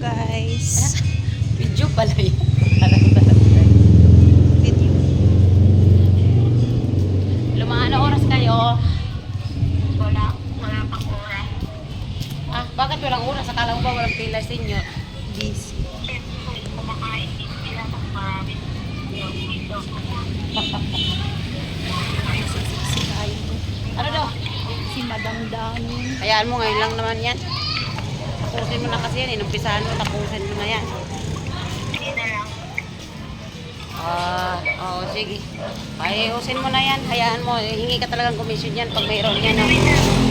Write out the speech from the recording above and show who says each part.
Speaker 1: guys.
Speaker 2: Video pala yun.
Speaker 1: Video.
Speaker 2: Lumaano oras kayo?
Speaker 3: Wala pang oras.
Speaker 2: Ah, bakit walang oras? Akala mo ba walang pila sa inyo?
Speaker 1: Busy.
Speaker 3: Siyempre, kumakain din sila ng marami. Dito.
Speaker 1: Siksi tayo.
Speaker 2: Ano daw?
Speaker 1: Si Madam Dami.
Speaker 2: Hayaan mo ngayon lang naman yan. Tapusin mo na kasi yan. Inumpisahan mo, tapusin mo na yan.
Speaker 3: Hindi na lang.
Speaker 2: Ah, oo, sige. Payusin mo na yan. Hayaan mo. Hingi ka talagang komisyon yan pag mayroon yan. No?